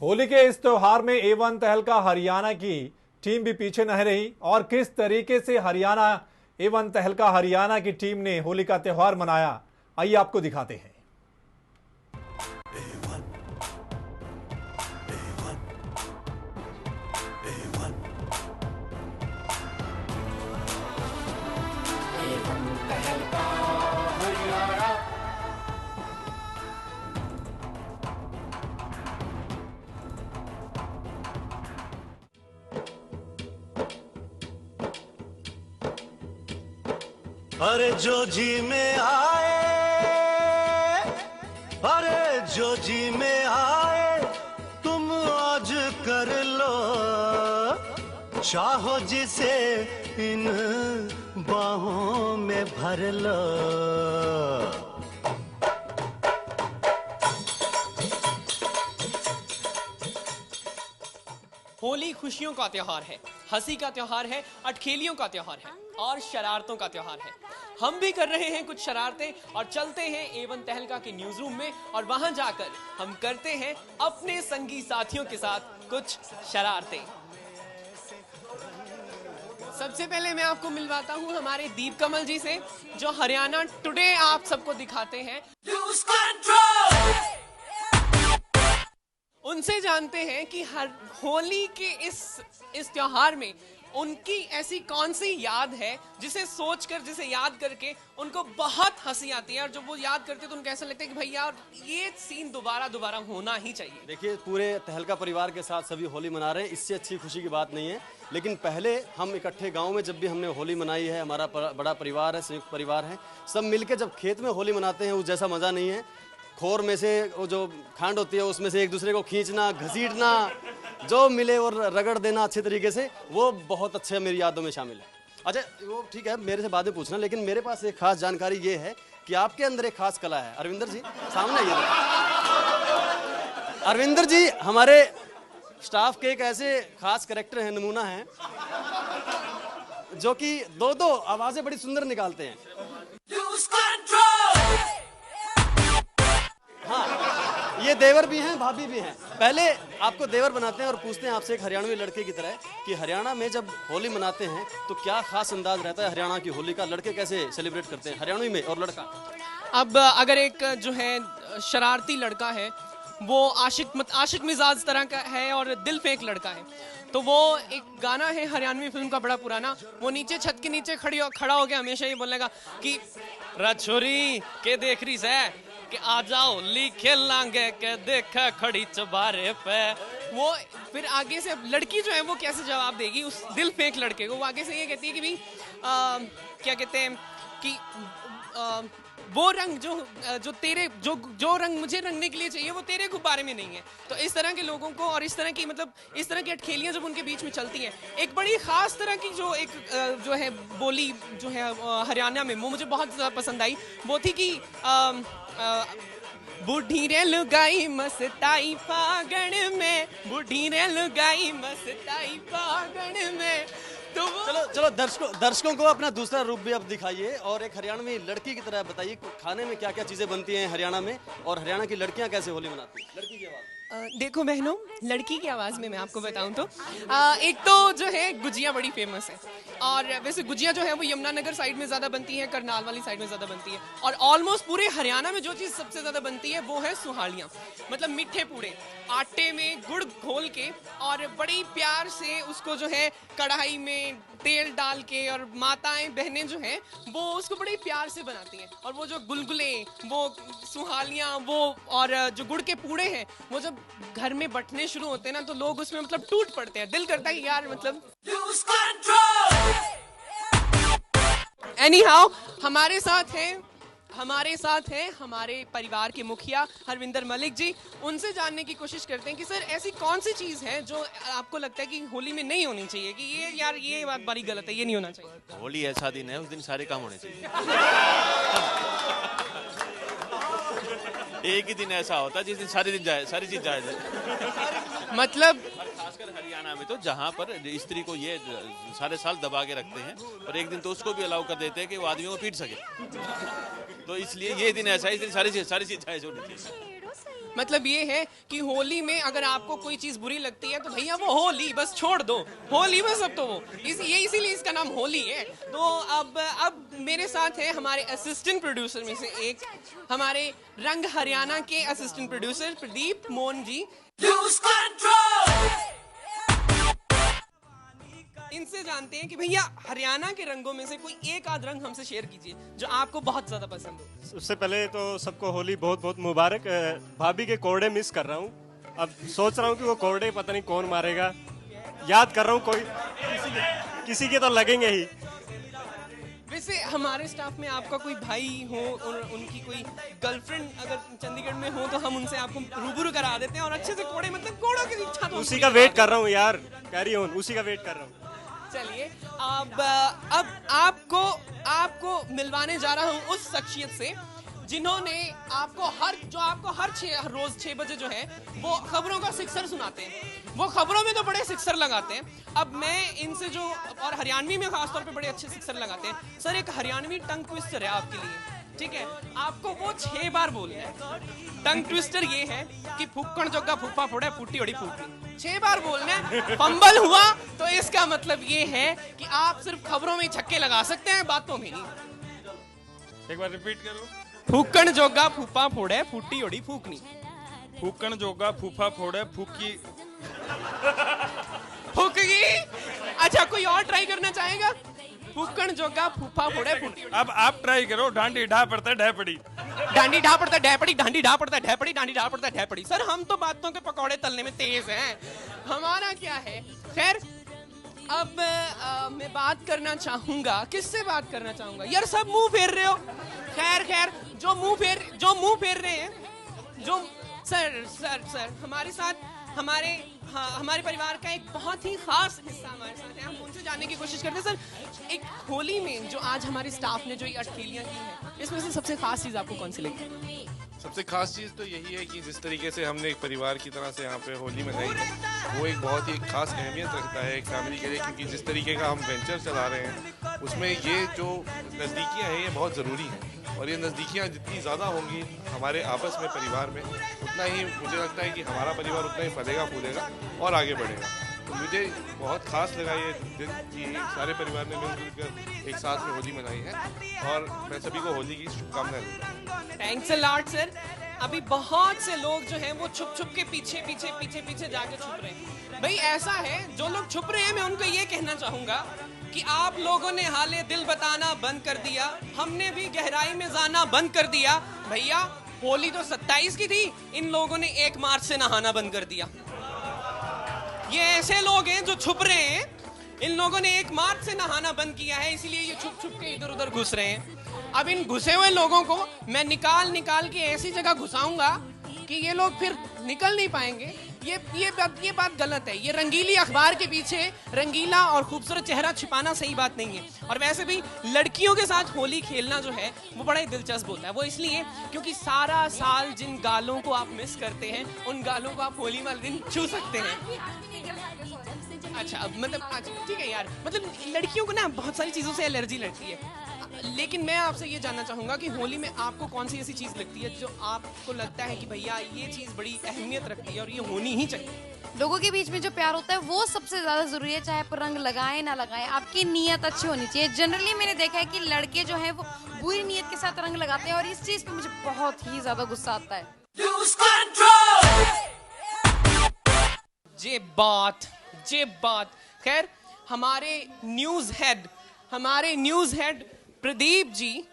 होली के इस त्योहार में A1 तहलका हरियाणा की टीम भी पीछे नहीं रही और किस तरीके से A1 तहलका हरियाणा की टीम ने होली का त्योहार मनाया, आइए आपको दिखाते हैं। अरे जो जी में आए, अरे जो जी में आए तुम आज कर लो, चाहो जिसे इन बाहों में भर लो। होली खुशियों का त्योहार है, हंसी का त्योहार है, अटखेलियों का त्योहार है और शरारतों का त्योहार है। हम भी कर रहे हैं कुछ शरारतें और चलते हैं A1 तहलका के न्यूज रूम में और वहां जाकर हम करते हैं अपने संगी साथियों के साथ कुछ शरारतें। सबसे पहले मैं आपको मिलवाता हूं हमारे दीप कमल जी से, जो हरियाणा टुडे आप सबको दिखाते हैं। उनसे जानते हैं कि हर होली के इस त्योहार में उनकी ऐसी कौन सी याद है जिसे सोचकर, जिसे याद करके उनको बहुत हंसी आती है और जब वो याद करते हैं तो उनको ऐसा लगता है कि भैया ये सीन दोबारा दोबारा होना ही चाहिए। देखिए, पूरे तहलका परिवार के साथ सभी होली मना रहे हैं, इससे अच्छी खुशी की बात नहीं है। लेकिन पहले हम इकट्ठे गांव में जब भी हमने होली मनाई है, हमारा बड़ा परिवार है, संयुक्त परिवार है, सब मिलकर जब खेत में होली मनाते हैं उस जैसा मजा नहीं है। खोर में से वो जो खांड होती है उसमें से एक दूसरे को खींचना, घसीटना, जो मिले और रगड़ देना अच्छे तरीके से, वो बहुत अच्छे मेरी यादों में शामिल है। अच्छा, वो ठीक है, मेरे से बाद में पूछना, लेकिन मेरे पास एक खास जानकारी ये है कि आपके अंदर एक खास कला है। अरविंदर जी सामने ये अरविंदर जी हमारे स्टाफ के एक ऐसे खास कैरेक्टर हैं, नमूना हैं, जो कि दो आवाजें बड़ी सुंदर निकालते हैं। हाँ, ये देवर भी हैं, भाभी भी हैं। पहले आपको देवर बनाते हैं और पूछते हैं आपसे एक हरियाणवी लड़के की तरह कि हरियाणा में जब होली मनाते हैं तो क्या खास अंदाज रहता है हरियाणा की होली का, लड़के कैसे सेलिब्रेट करते हैं हरियाणवी में और लड़का? अब अगर एक जो है शरारती लड़का है, वो आशिक मिजाज तरह का है और दिल फेंक लड़का है, तो वो एक गाना है हरियाणवी फिल्म का बड़ा पुराना, वो नीचे छत के नीचे खड़ा हो गया हमेशा ये बोलेगा कि रछोरी के देख रही से कि आ जाओ ली खेल लांगे के देखा खड़ी चबारे पे। वो फिर आगे से लड़की जो है वो कैसे जवाब देगी उस दिल फेंक लड़के को? वो आगे से ये कहती है कि भाई क्या कहते हैं कि वो रंग जो रंग मुझे रंगने के लिए चाहिए वो तेरे गुब्बारे में नहीं है। तो इस तरह के लोगों को और इस तरह की अटखेलियां जब उनके बीच में चलती हैं, एक बड़ी खास तरह की जो है बोली जो है हरियाणा में, वो मुझे बहुत ज़्यादा पसंद आई। वो थी कि बूढ़ी रे लुगाई मस्ताई फागण में, बूढ़ी रे लुगाई मस्ताई फागण में। तो चलो दर्शकों को अपना दूसरा रूप भी अब दिखाइए और एक हरियाणवी लड़की की तरह बताइए खाने में क्या क्या चीजें बनती हैं हरियाणा में और हरियाणा की लड़कियां कैसे होली मनाती हैं। लड़की की आवाज। देखो बहनों, लड़की की आवाज़ में मैं आपको बताऊं तो एक तो जो है गुजिया बड़ी फेमस है, और वैसे गुजिया जो है वो यमुनानगर साइड में ज़्यादा बनती है, करनाल वाली साइड में ज़्यादा बनती है, और ऑलमोस्ट पूरे हरियाणा में जो चीज़ सबसे ज़्यादा बनती है वो है सुहालियाँ, मतलब मीठे पूड़े आटे में गुड़ घोल के और बड़ी प्यार से उसको जो है कढ़ाई में तेल डाल के, और माताएं बहनें जो हैं वो उसको बड़ी प्यार से बनाती हैं, और वो जो गुलगुले, वो सुहालियाँ, वो और जो गुड़ के पूड़े हैं, वो जब घर में बटने शुरू होते हैं ना तो लोग उसमें मतलब टूट पड़ते हैं। दिल करता है कि यार मतलब एनीहाउ हमारे साथ हैं हमारे परिवार के मुखिया हरविंदर मलिक जी। उनसे जानने की कोशिश करते हैं कि सर ऐसी कौन सी चीज़ है जो आपको लगता है कि होली में नहीं होनी चाहिए, कि ये बात बड़ी गलत है, ये नहीं होना चाहिए? होली ऐसा दिन है, उस दिन सारे काम होने चाहिए। एक ही दिन ऐसा होता है जिस दिन सारी चीज जायज है। मतलब खासकर हरियाणा में तो जहाँ पर स्त्री को ये सारे साल दबा के रखते हैं, और एक दिन तो उसको भी अलाउ कर देते हैं कि वो आदमियों को पीट सके, तो इसलिए ये दिन ऐसा है, इस दिन सारी चीज जायज होनी चाहिए। मतलब ये है कि होली में अगर आपको कोई चीज बुरी लगती है तो भैया वो होली बस छोड़ दो, होली बस। अब तो वो इसीलिए इसका नाम होली है। तो अब मेरे साथ है हमारे असिस्टेंट प्रोड्यूसर में से एक, हमारे रंग हरियाणा के असिस्टेंट प्रोड्यूसर प्रदीप मोहन जी। इनसे जानते हैं कि भैया हरियाणा के रंगों में से कोई एक आध रंग हमसे शेयर कीजिए जो आपको बहुत ज्यादा पसंद हो। उससे पहले तो सबको होली बहुत बहुत मुबारक। भाभी के कोड़े मिस कर रहा हूँ। अब सोच रहा हूँ कि वो कोड़े पता नहीं कौन मारेगा। याद कर रहा हूँ कोई किसी के तो लगेंगे ही। वैसे हमारे स्टाफ में आपका कोई भाई हो और उनकी कोई गर्लफ्रेंड अगर चंडीगढ़ में हो तो हम उनसे आपको रूबरू करा देते हैं और अच्छे से कोड़े, मतलब कोड़ों की इच्छा तो उसी का वेट कर रहा हूँ यार, कैरी ऑन, उसी का वेट कर रहा हूँ। चलिए अब आपको मिलवाने जा रहा हूँ उस शख्सियत से जिन्होंने आपको हर रोज 6 बजे जो है वो खबरों का सिक्सर सुनाते हैं। वो खबरों में तो बड़े सिक्सर लगाते हैं। अब मैं इनसे जो, और हरियाणवी में खासतौर पे बड़े अच्छे सिक्सर लगाते हैं। सर एक हरियाणवी टंग ट्विस्टर है आपके लिए, ठीक है? आपको वो 6 बार बोलना है। टंग ट्विस्टर ये है कि फुक्कण जोगा फूफा फोड़े फूटी ओड़ी फूटी, 6 बार बोलना है। फंबल हुआ तो इसका मतलब ये है कि आप सिर्फ खबरों में छक्के लगा सकते हैं, बातों में नहीं। एक बार रिपीट करो। फुक्कण जोगा फूफा फोड़े फूटी ओड़ी फूकनी। फूकण जोगा फूफा फोड़े फूकी फूकगी। अच्छा कोई और ट्राई करना चाहेगा? फुक्कण जोगा फूफा फोड़े फूटी। अब आप ट्राई करो। डांडी ढा पड़ता ढह पड़ी, डांडी ढा पड़ता ढह पड़ी, डांडी ढा पड़ता ढह पड़ी, डांडी ढा पड़ता ढह पड़ी। सर हम तो बातों के पकौड़े तलने में तेज हैं, हमारा क्या है। खैर अब मैं बात करना चाहूंगा, किससे बात करना चाहूंगा यार? सब मुंह फेर रहे हो। खैर जो मुंह फेर रहे हैं, जो सर हमारे साथ हमारे परिवार का एक बहुत ही खास हिस्सा हमारे साथ है। हम उनसे जानने की कोशिश करते हैं। सर एक होली में जो आज हमारे स्टाफ ने जो ये अठखेलियां की हैं, इसमें से सबसे खास चीज आपको कौन सी लगी? सबसे खास चीज़ तो यही है कि जिस तरीके से हमने एक परिवार की तरह से यहाँ पे होली मनाई है, वो एक बहुत ही खास अहमियत रखता है एक फैमिली के लिए। क्योंकि जिस तरीके का हम वेंचर चला रहे हैं उसमें ये जो नज़दीकियाँ हैं ये बहुत ज़रूरी हैं। और ये नज़दीकियाँ जितनी ज़्यादा होंगी हमारे आपस में परिवार में, उतना ही मुझे लगता है कि हमारा परिवार उतना ही फलेगा फूलेगा और आगे बढ़ेगा। तो मुझे बहुत खास लगा ये दिन कि सारे परिवार ने मिलजुल कर एक साथ में होली मनाई है। और मैं सभी को होली की शुभकामनाएं देता हूं। Thanks a lot sir. अभी बहुत से लोग जो हैं वो छुप के पीछे जाके छुप रहे हैं। भाई ऐसा है, जो लोग छुप रहे हैं मैं उनको ये कहना चाहूंगा कि आप लोगों ने हाले दिल बताना बंद कर दिया, हमने भी गहराई में जाना बंद कर दिया। भैया होली तो 27 की थी, इन लोगों ने 1 मार्च से नहाना बंद कर दिया। ये ऐसे लोग हैं जो छुप रहे हैं, इन लोगों ने 1 मार्च से नहाना बंद किया है, इसीलिए ये छुप के इधर उधर घुस रहे हैं। अब इन घुसे हुए लोगों को मैं निकाल के ऐसी जगह घुसाऊंगा कि ये लोग फिर निकल नहीं पाएंगे। ये बात गलत है। ये रंगीली अखबार के पीछे रंगीला और खूबसूरत चेहरा छिपाना सही बात नहीं है। और वैसे भी लड़कियों के साथ होली खेलना जो है वो बड़ा ही दिलचस्प होता है। वो इसलिए क्योंकि सारा साल जिन गालों को आप मिस करते हैं उन गालों को आप होली वाले दिन छू सकते हैं। अच्छा अब मतलब अच्छा ठीक है यार, मतलब लड़कियों को ना बहुत सारी चीज़ों से एलर्जी लगती है। लेकिन मैं आपसे ये जानना चाहूंगा कि होली में आपको कौन सी ऐसी चीज़ लगती है जो आपको लगता है कि भैया ये चीज़ बड़ी अहमियत रखती है और ये होनी ही चाहिए? लोगों के बीच में जो प्यार होता है वो सबसे ज्यादा जरूरी है। चाहे आप रंग लगाएं ना लगाएं, आपकी नीयत अच्छी होनी चाहिए। जनरली मैंने देखा है कि लड़के जो हैं वो बुरी नीयत के साथ रंग लगाते हैं और इस चीज पे मुझे बहुत ही ज्यादा गुस्सा आता है। जे बात खैर हमारे न्यूज़ हेड प्रदीप जी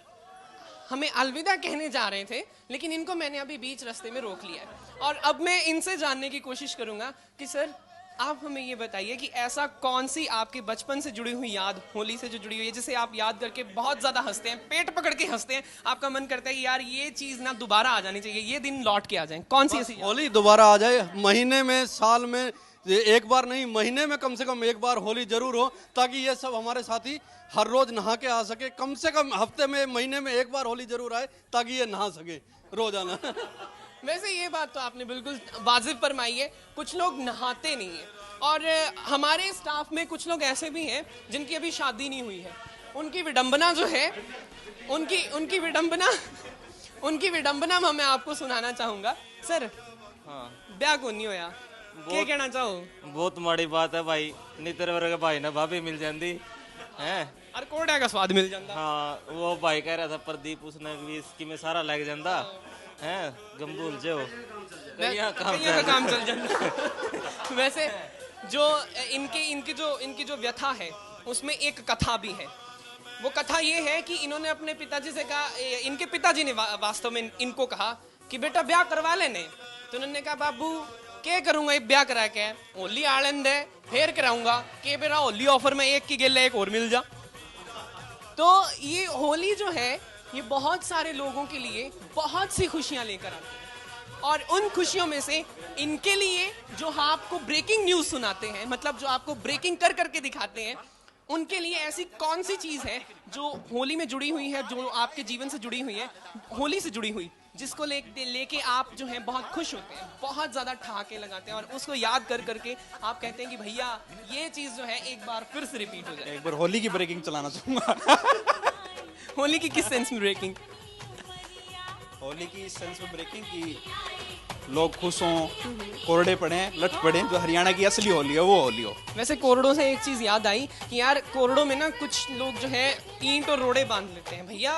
हमें अलविदा कहने जा रहे थे, लेकिन इनको मैंने अभी बीच रास्ते में रोक लिया है। और अब मैं इनसे जानने की कोशिश करूंगा कि सर आप हमें ये बताइए कि ऐसा कौन सी आपके बचपन से जुड़ी हुई याद, होली से जो जुड़ी हुई है, जिसे आप याद करके बहुत ज्यादा हंसते हैं, पेट पकड़ के हंसते हैं, आपका मन करता है कि यार ये चीज ना दोबारा आ जानी चाहिए, ये दिन लौट के आ जाए। कौन सी ऐसी होली दोबारा आ जाए, महीने में साल में एक बार नहीं, महीने में कम से कम एक बार होली जरूर हो, ताकि ये सब हमारे साथी हर रोज नहा के आ सके। कम से कम हफ्ते में महीने में एक बार होली जरूर आए ताकि ये नहा सके रोजाना। वैसे ये बात तो आपने बिल्कुल वाजिब फरमाई है। कुछ लोग नहाते नहीं है और हमारे स्टाफ में कुछ लोग ऐसे भी हैं जिनकी अभी शादी नहीं हुई है। उनकी विडंबना जो है उनकी विडंबना मैं आपको सुनाना चाहूंगा। सर हाँ ब्याह को नहीं होया क्या कहना चाहो? बहुत माड़ी बात है भाई, नहीं तेरे वर्गे भाई ने भाभी मिल जाती है और कोड़ा का स्वाद मिल जाता। हाँ वो भाई कह रहा था प्रदीप, उसने भी इसकी में सारा लग जाता है गंबूल जो कईयां का काम चल जाता। वैसे जो इनकी जो व्यथा है उसमें एक कथा भी है। वो कथा ये है कि इन्होंने अपने पिताजी से कहा, इनके पिताजी ने वास्तव में इनको कहा कि बेटा ब्याह करवा लेने। तो उन्होंने कहा बाबू क्या करूंगा ये ब्याह करा के, होली आनंद है फिर कराऊंगा के बेरा होली ऑफर में एक की गिल्ले एक और मिल जा। तो ये होली जो है ये बहुत सारे लोगों के लिए बहुत सी खुशियां लेकर आती है, और उन खुशियों में से इनके लिए जो आपको ब्रेकिंग न्यूज सुनाते हैं, मतलब जो आपको ब्रेकिंग कर करके दिखाते हैं, उनके लिए ऐसी कौन सी चीज है जो होली में जुड़ी हुई है, जो आपके जीवन से जुड़ी हुई है, होली से जुड़ी हुई, जिसको लेके आप जो है बहुत खुश होते हैं, बहुत ज्यादा ठहाके लगाते हैं, और उसको याद कर करके आप कहते हैं कि भैया ये चीज जो है एक बार फिर से रिपीट हो जाए। एक बार होली की ब्रेकिंग चलाना चाहूंगा। होली की किस सेंस में ब्रेकिंग? होली की इस सेंस में ब्रेकिंग की लोग खुश हों, कोरडे पड़े, लट पड़े, जो हरियाणा की असली होली है वो होली हो। वैसे कोरडों से एक चीज याद आई कि यार कोरडों में ना कुछ लोग जो है ईंट और रोड़े बांध लेते हैं। भैया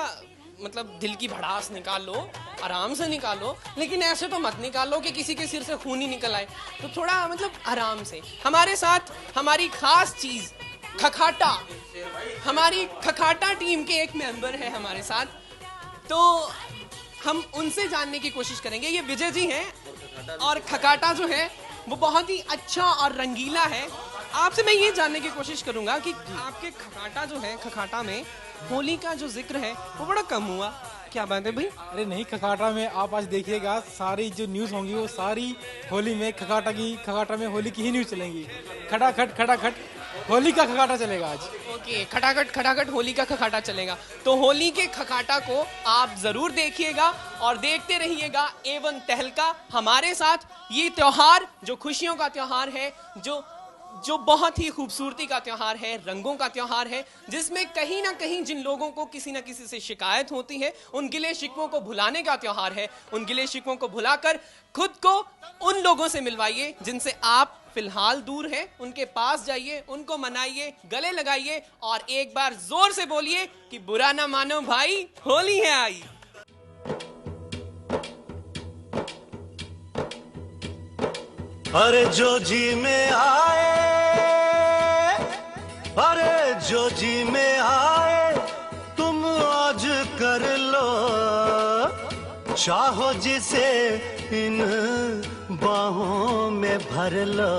मतलब दिल की भड़ास निकाल लो, आराम से निकालो, लेकिन ऐसे तो मत निकालो कि किसी के सिर से खून ही निकल आए। तो थोड़ा मतलब आराम से। हमारे साथ हमारी खास चीज खखाटा, हमारी खखाटा टीम के एक मेंबर है हमारे साथ, तो हम उनसे जानने की कोशिश करेंगे। ये विजय जी हैं और खखाटा जो है वो बहुत ही अच्छा और रंगीला है। आपसे मैं ये जानने की कोशिश करूंगा कि आपके खखाटा जो है, खखाटा में होली का जो जिक्र है वो बड़ा कम हुआ, क्या बात है भाई? अरे नहीं, खखाटा में आप आज देखिएगा सारी जो न्यूज़ होंगी वो सारी होली में खखाटा में होली की ही न्यूज़ चलेंगी। खटाखट होली का खखाटा चलेगा आज। ओके, खटाखट होली का खखाटा चलेगा। तो होली के खखाटा को आप जरूर देखिएगा और देखते रहिएगा एवन तहलका हमारे साथ। ये त्योहार जो खुशियों का त्योहार है, जो बहुत ही खूबसूरती का त्योहार है, रंगों का त्योहार है, जिसमें कहीं ना कहीं जिन लोगों को किसी ना किसी से शिकायत होती है उन गिले शिकवों को भुलाने का त्योहार है। उन गिले शिकवों को भुलाकर खुद को उन लोगों से मिलवाइए जिनसे आप फिलहाल दूर हैं, उनके पास जाइए, उनको मनाइए, गले लगाइए और एक बार जोर से बोलिए कि बुरा ना मानो भाई, होली है आई। अरे जो जी में आए, अरे जो जी में आए तुम आज कर लो, चाहो जिसे इन बाहों में भर लो।